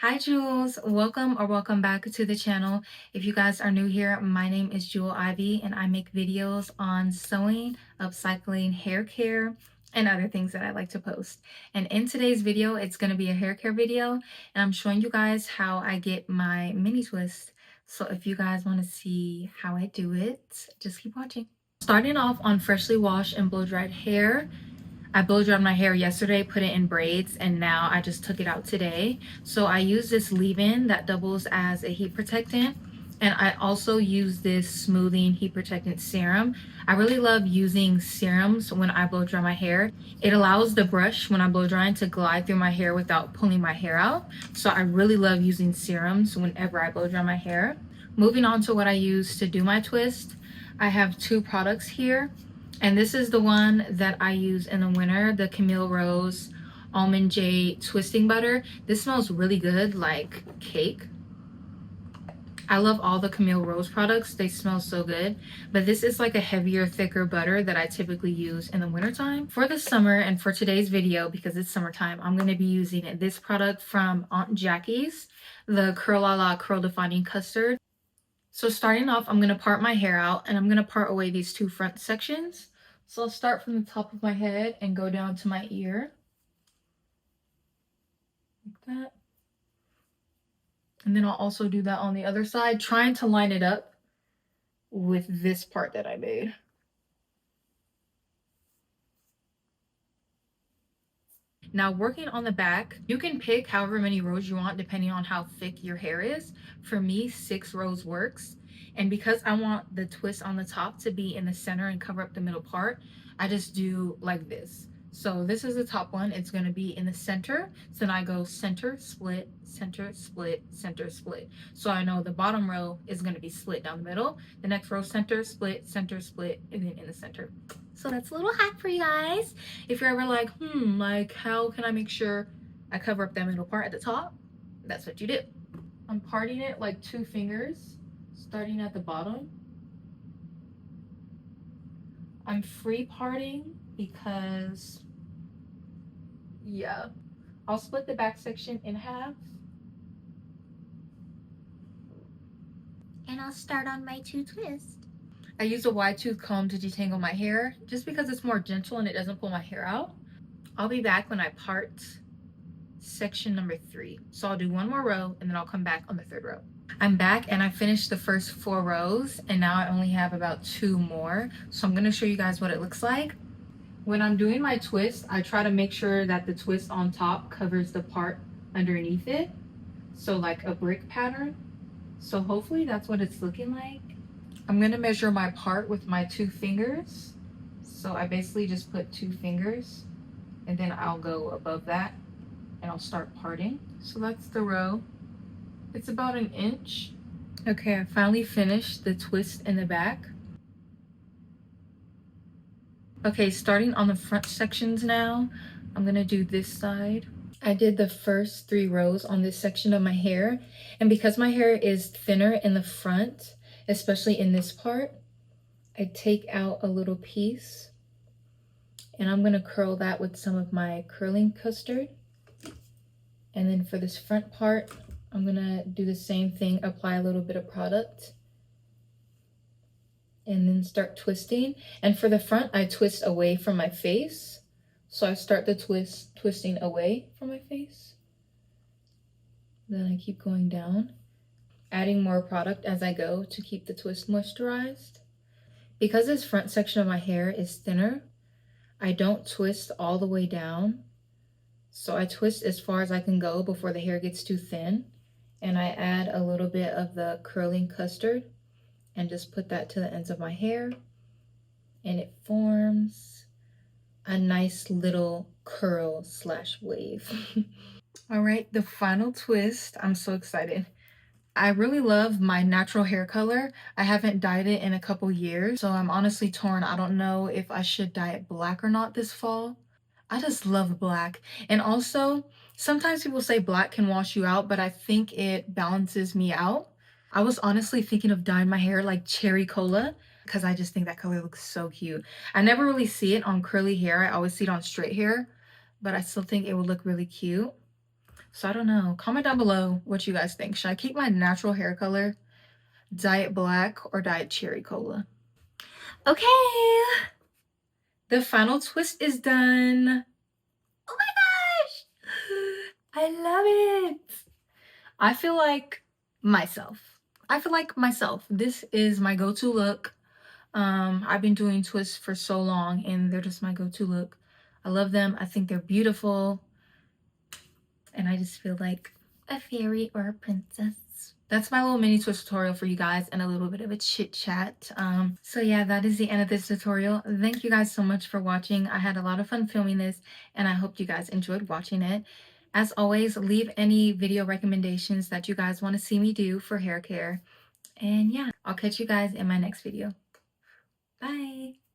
Hi Jules, welcome back to the channel. If you guys are new here, my name is Jewel Ivy and I make videos on sewing, upcycling, hair care, and other things that I like to post. And in today's video, it's going to be a hair care video and I'm showing you guys how I get my mini twist. So if you guys want to see how I do it, just keep watching. Starting off on freshly washed and blow dried hair, I blow dried my hair yesterday, put it in braids, and now I just took it out today. So I use this leave-in that doubles as a heat protectant. And I also use this smoothing heat protectant serum. I really love using serums when I blow dry my hair. It allows the brush when I'm blow drying to glide through my hair without pulling my hair out. So I really love using serums whenever I blow dry my hair. Moving on to what I use to do my twist. I have two products here. And this is the one that I use in the winter, the Camille Rose Almond Jade Twisting Butter. This smells really good, like cake. I love all the Camille Rose products. They smell so good. But this is like a heavier, thicker butter that I typically use in the wintertime. For the summer and for today's video, because it's summertime, I'm going to be using this product from Aunt Jackie's, the Curl-La-La Curl Defining Custard. So starting off, I'm going to part my hair out and I'm going to part away these two front sections. So I'll start from the top of my head and go down to my ear. Like that. And then I'll also do that on the other side, trying to line it up with this part that I made. Now working on the back, you can pick however many rows you want depending on how thick your hair is. For me, 6 rows works. And because I want the twist on the top to be in the center and cover up the middle part, I just do like this. So this is the top one. It's going to be in the center. So then I go center, split, center, split, center, split. So I know the bottom row is going to be split down the middle. The next row, center, split, and then in the center. So that's a little hack for you guys. If you're ever like, like how can I make sure I cover up that middle part at the top? That's what you do. I'm parting it like 2 fingers, starting at the bottom. I'm free parting because, yeah, I'll split the back section in half. And I'll start on my 2 twists. I use a wide tooth comb to detangle my hair just because it's more gentle and it doesn't pull my hair out. I'll be back when I part section number 3. So I'll do 1 more row and then I'll come back on the 3rd row. I'm back and I finished the first 4 rows and now I only have about 2 more. So I'm going to show you guys what it looks like. When I'm doing my twist, I try to make sure that the twist on top covers the part underneath it. So like a brick pattern. So hopefully that's what it's looking like. I'm going to measure my part with my 2 fingers. So I basically just put 2 fingers and then I'll go above that and I'll start parting. So that's the row. It's about 1 inch. Okay, I finally finished the twist in the back. Okay, starting on the front sections now, I'm gonna do this side. I did the first 3 rows on this section of my hair, and because my hair is thinner in the front, especially in this part, I take out a little piece and I'm gonna curl that with some of my curling custard. And then for this front part, I'm gonna do the same thing, apply a little bit of product and then start twisting. And for the front, I twist away from my face. So I start the twisting away from my face. Then I keep going down, adding more product as I go to keep the twist moisturized. Because this front section of my hair is thinner, I don't twist all the way down. So I twist as far as I can go before the hair gets too thin. And I add a little bit of the curling custard and just put that to the ends of my hair. And it forms a nice little curl / wave. All right, the final twist. I'm so excited. I really love my natural hair color. I haven't dyed it in a couple years, so I'm honestly torn. I don't know if I should dye it black or not this fall. I just love black. And also, sometimes people say black can wash you out, but I think it balances me out. I was honestly thinking of dyeing my hair like cherry cola because I just think that color looks so cute. I never really see it on curly hair. I always see it on straight hair, but I still think it would look really cute. So I don't know. Comment down below what you guys think. Should I keep my natural hair color, dye it black, or dye it cherry cola? Okay, the final twist is done. Oh my gosh, I love it. I feel like myself. I feel like myself. This is my go-to look. I've been doing twists for so long and they're just my go-to look. I love them. I think they're beautiful. And I just feel like a fairy or a princess. That's my little mini twist tutorial for you guys and a little bit of a chit chat. So yeah, that is the end of this tutorial. Thank you guys so much for watching. I had a lot of fun filming this and I hope you guys enjoyed watching it. As always, leave any video recommendations that you guys want to see me do for hair care. And yeah, I'll catch you guys in my next video. Bye.